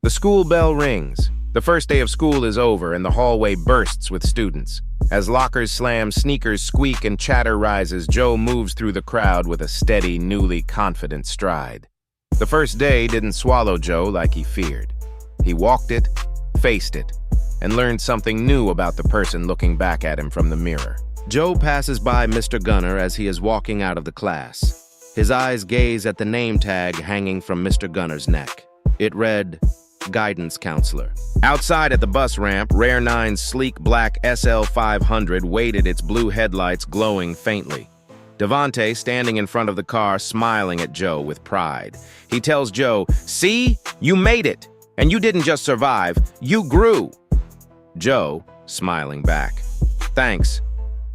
The school bell rings. The first day of school is over and the hallway bursts with students. As lockers slam, sneakers squeak, and chatter rises, Joe moves through the crowd with a steady, newly confident stride. The first day didn't swallow Joe like he feared. He walked it, faced it, and learned something new about the person looking back at him from the mirror. Joe passes by Mr. Gunner as he is walking out of the class. His eyes gaze at the name tag hanging from Mr. Gunner's neck. It read, Guidance Counselor. Outside at the bus ramp, Rare 9's sleek black SL500 waited, its blue headlights glowing faintly. Devante, standing in front of the car, smiling at Joe with pride. He tells Joe, "See? You made it! And you didn't just survive, you grew!" Joe, smiling back. "Thanks.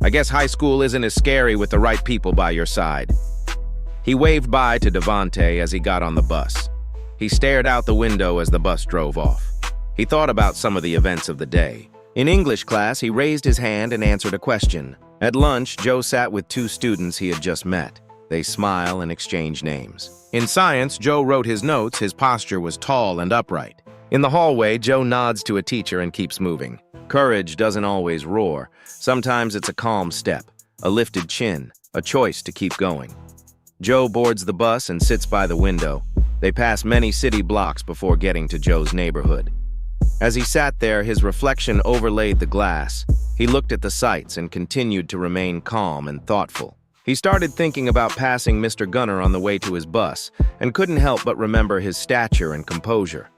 I guess high school isn't as scary with the right people by your side." He waved bye to Devante as he got on the bus. He stared out the window as the bus drove off. He thought about some of the events of the day. In English class, he raised his hand and answered a question. At lunch, Joe sat with two students he had just met. They smile and exchange names. In science, Joe wrote his notes. His posture was tall and upright. In the hallway, Joe nods to a teacher and keeps moving. Courage doesn't always roar. Sometimes it's a calm step, a lifted chin, a choice to keep going. Joe boards the bus and sits by the window. They pass many city blocks before getting to Joe's neighborhood. As he sat there, his reflection overlaid the glass. He looked at the sights and continued to remain calm and thoughtful. He started thinking about passing Mr. Gunner on the way to his bus and couldn't help but remember his stature and composure.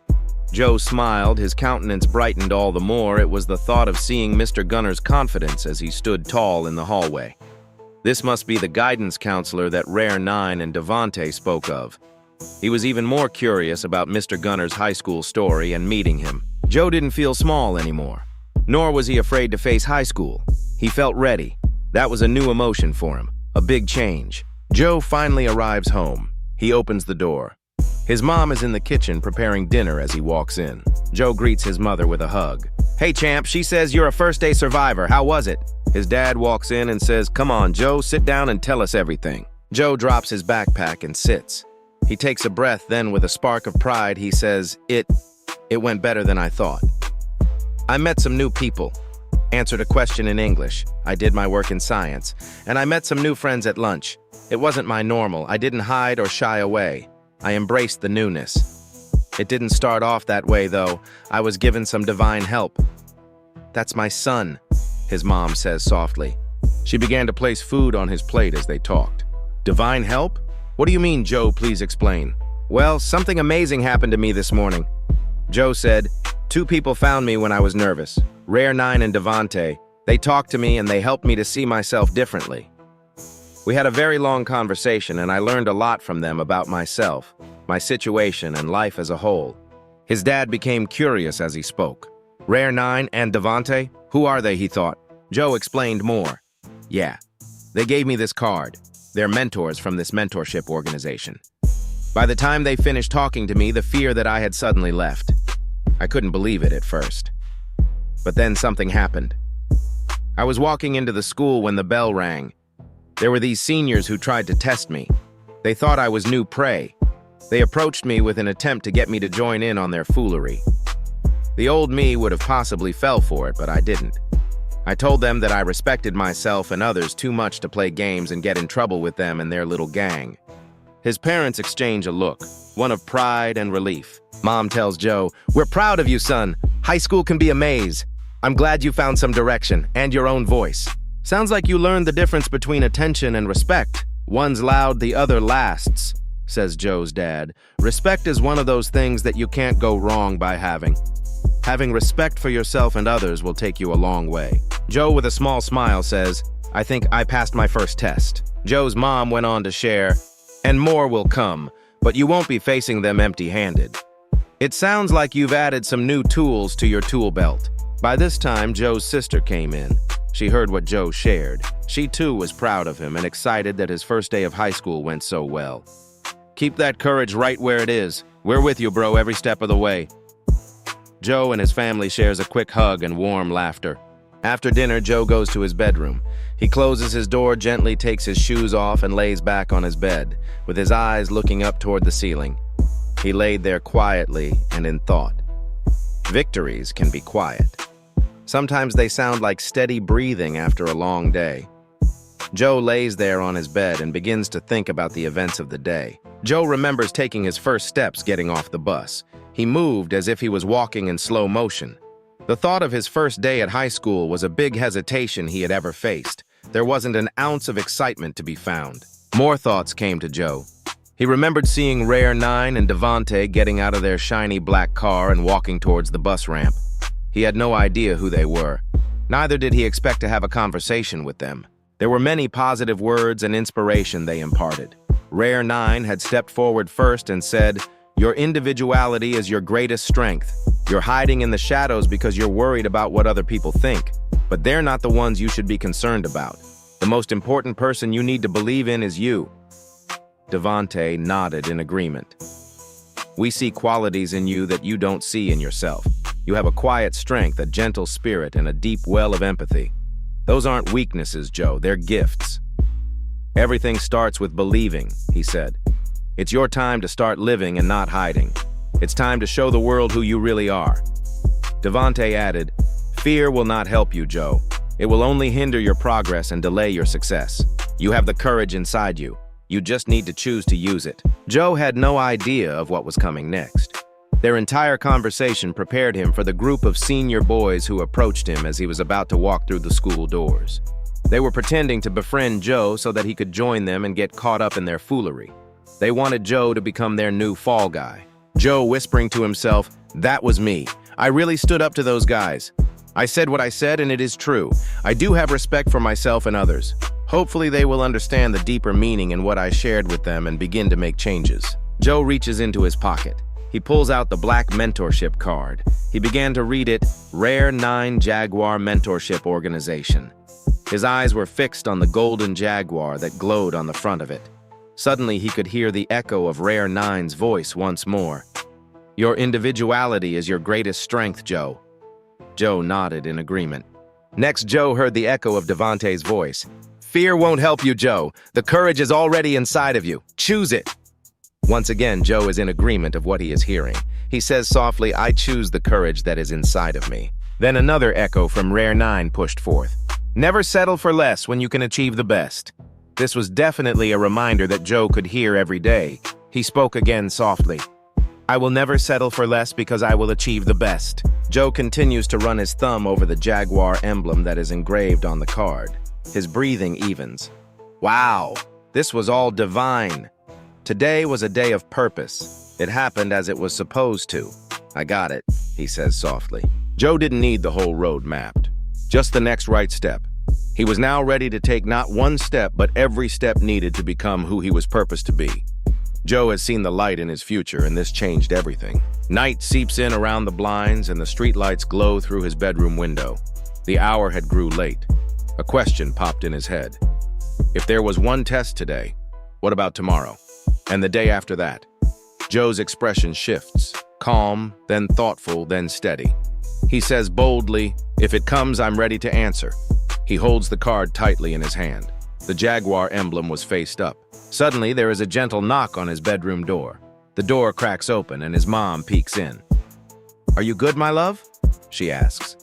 Joe smiled, his countenance brightened all the more. It was the thought of seeing Mr. Gunner's confidence as he stood tall in the hallway. This must be the guidance counselor that Rare 9 and Devante spoke of. He was even more curious about Mr. Gunner's high school story and meeting him. Joe didn't feel small anymore, nor was he afraid to face high school. He felt ready. That was a new emotion for him, a big change. Joe finally arrives home. He opens the door. His mom is in the kitchen preparing dinner as he walks in. Joe greets his mother with a hug. "Hey, champ, she says you're a first-day survivor. How was it?" His dad walks in and says, "Come on, Joe, sit down and tell us everything." Joe drops his backpack and sits. He takes a breath, then with a spark of pride, he says, It went better than I thought. I met some new people, answered a question in English. I did my work in science, and I met some new friends at lunch. It wasn't my normal. I didn't hide or shy away. I embraced the newness. It didn't start off that way, though. I was given some divine help. That's my son, his mom says softly. She began to place food on his plate as they talked. Divine help? What do you mean, Joe? Please explain. Well, something amazing happened to me this morning. Joe said, "Two people found me when I was nervous. Rare 9 and Devante. They talked to me and they helped me to see myself differently. We had a very long conversation and I learned a lot from them about myself, my situation, and life as a whole." His dad became curious as he spoke. Rare 9 and Devante? Who are they, he thought. Joe explained more. Yeah, they gave me this card. They're mentors from this mentorship organization. By the time they finished talking to me, the fear that I had suddenly left. I couldn't believe it at first. But then something happened. I was walking into the school when the bell rang. There were these seniors who tried to test me. They thought I was new prey. They approached me with an attempt to get me to join in on their foolery. The old me would have possibly fell for it, but I didn't. I told them that I respected myself and others too much to play games and get in trouble with them and their little gang. His parents exchange a look, one of pride and relief. Mom tells Joe, "We're proud of you, son. High school can be a maze. I'm glad you found some direction and your own voice. Sounds like you learned the difference between attention and respect. One's loud, the other lasts," says Joe's dad. Respect is one of those things that you can't go wrong by having. Having respect for yourself and others will take you a long way. Joe, with a small smile, says, "I think I passed my first test." Joe's mom went on to share, "And more will come, but you won't be facing them empty-handed. It sounds like you've added some new tools to your tool belt." By this time, Joe's sister came in. She heard what Joe shared. She too was proud of him and excited that his first day of high school went so well. "Keep that courage right where it is. We're with you, bro, every step of the way." Joe and his family shares a quick hug and warm laughter. After dinner, Joe goes to his bedroom. He closes his door, gently takes his shoes off, and lays back on his bed, with his eyes looking up toward the ceiling. He laid there quietly and in thought. Victories can be quiet. Sometimes they sound like steady breathing after a long day. Joe lays there on his bed and begins to think about the events of the day. Joe remembers taking his first steps getting off the bus. He moved as if he was walking in slow motion. The thought of his first day at high school was a big hesitation he had ever faced. There wasn't an ounce of excitement to be found. More thoughts came to Joe. He remembered seeing Rare 9 and Devante getting out of their shiny black car and walking towards the bus ramp. He had no idea who they were. Neither did he expect to have a conversation with them. There were many positive words and inspiration they imparted. Rare 9 had stepped forward first and said, "Your individuality is your greatest strength. You're hiding in the shadows because you're worried about what other people think. But they're not the ones you should be concerned about. The most important person you need to believe in is you." Devante nodded in agreement. "We see qualities in you that you don't see in yourself. You have a quiet strength, a gentle spirit, and a deep well of empathy. Those aren't weaknesses, Joe, they're gifts. Everything starts with believing," he said. "It's your time to start living and not hiding. It's time to show the world who you really are." Devante added, "Fear will not help you, Joe. It will only hinder your progress and delay your success. You have the courage inside you. You just need to choose to use it." Joe had no idea of what was coming next. Their entire conversation prepared him for the group of senior boys who approached him as he was about to walk through the school doors. They were pretending to befriend Joe so that he could join them and get caught up in their foolery. They wanted Joe to become their new fall guy. Joe whispering to himself, "That was me. I really stood up to those guys. I said what I said and it is true. I do have respect for myself and others. Hopefully they will understand the deeper meaning in what I shared with them and begin to make changes." Joe reaches into his pocket. He pulls out the black mentorship card. He began to read it, Rare 9 Jaguar Mentorship Organization. His eyes were fixed on the golden jaguar that glowed on the front of it. Suddenly he could hear the echo of Rare 9's voice once more. "Your individuality is your greatest strength, Joe." Joe nodded in agreement. Next, Joe heard the echo of Devante's voice. "Fear won't help you, Joe. The courage is already inside of you. Choose it." Once again, Joe is in agreement of what he is hearing. He says softly, "I choose the courage that is inside of me." Then another echo from Rare 9 pushed forth. "Never settle for less when you can achieve the best." This was definitely a reminder that Joe could hear every day. He spoke again softly. "I will never settle for less because I will achieve the best." Joe continues to run his thumb over the jaguar emblem that is engraved on the card. His breathing evens. Wow, this was all divine. Today was a day of purpose. It happened as it was supposed to. "I got it," he says softly. Joe didn't need the whole road mapped. Just the next right step. He was now ready to take not one step, but every step needed to become who he was purposed to be. Joe has seen the light in his future, and this changed everything. Night seeps in around the blinds, and the streetlights glow through his bedroom window. The hour had grew late. A question popped in his head. If there was one test today, what about tomorrow? And the day after that? Joe's expression shifts. Calm, then thoughtful, then steady. He says boldly, "If it comes, I'm ready to answer." He holds the card tightly in his hand. The jaguar emblem was faced up. Suddenly, there is a gentle knock on his bedroom door. The door cracks open and his mom peeks in. "Are you good, my love?" she asks.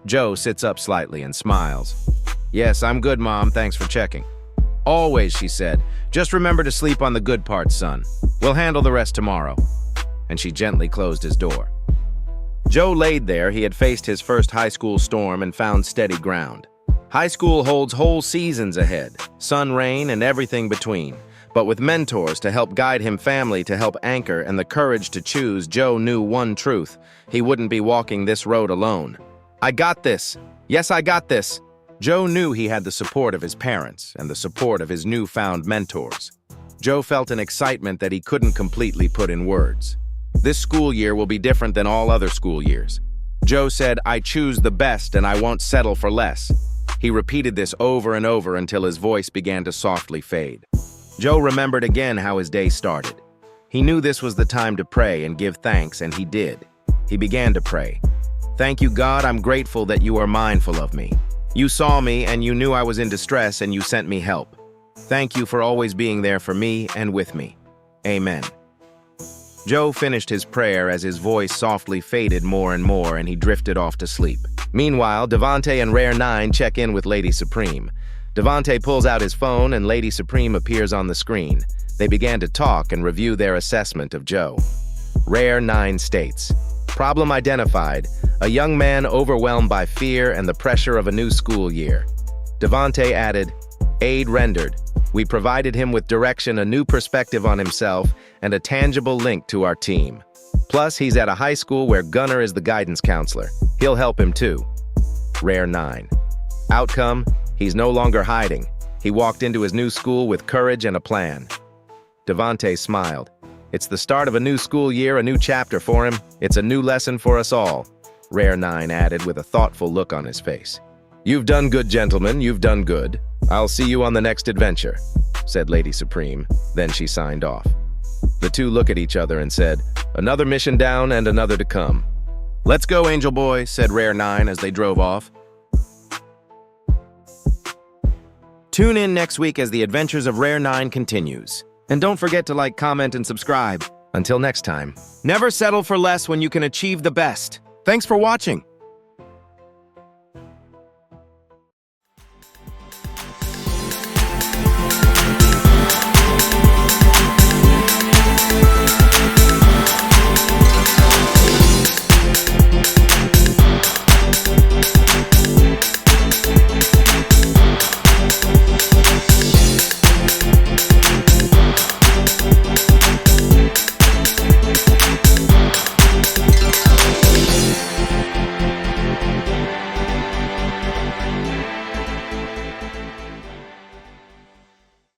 Joe sits up slightly and smiles. "Yes, I'm good, Mom. Thanks for checking." "Always," she said. "Just remember to sleep on the good parts, son. We'll handle the rest tomorrow." And she gently closed his door. Joe laid there. He had faced his first high school storm and found steady ground. High school holds whole seasons ahead, sun, rain, and everything between. But with mentors to help guide him, family to help anchor, and the courage to choose, Joe knew one truth. He wouldn't be walking this road alone. "I got this. Yes, I got this." Joe knew he had the support of his parents and the support of his newfound mentors. Joe felt an excitement that he couldn't completely put in words. This school year will be different than all other school years. Joe said, "I choose the best and I won't settle for less." He repeated this over and over until his voice began to softly fade. Joe remembered again how his day started. He knew this was the time to pray and give thanks, and he did. He began to pray. "Thank you, God, I'm grateful that you are mindful of me. You saw me and you knew I was in distress and you sent me help. Thank you for always being there for me and with me. Amen." Joe finished his prayer as his voice softly faded more and more and he drifted off to sleep. Meanwhile, Devante and Rare 9 check in with Lady Supreme. Devante pulls out his phone and Lady Supreme appears on the screen. They began to talk and review their assessment of Joe. Rare 9 states, "Problem identified, a young man overwhelmed by fear and the pressure of a new school year." Devante added, "Aid rendered. We provided him with direction, a new perspective on himself, and a tangible link to our team. Plus, he's at a high school where Gunnar is the guidance counselor. He'll help him too." Rare 9. Outcome, he's no longer hiding. He walked into his new school with courage and a plan. Devante smiled. "It's the start of a new school year, a new chapter for him. It's a new lesson for us all," Rare 9 added with a thoughtful look on his face. "You've done good, gentlemen, you've done good. I'll see you on the next adventure," said Lady Supreme. Then she signed off. The two look at each other and said, "Another mission down and another to come." "Let's go, Angel Boy," said Rare 9 as they drove off. Tune in next week as the adventures of Rare 9 continues. And don't forget to like, comment, and subscribe. Until next time, never settle for less when you can achieve the best. Thanks for watching.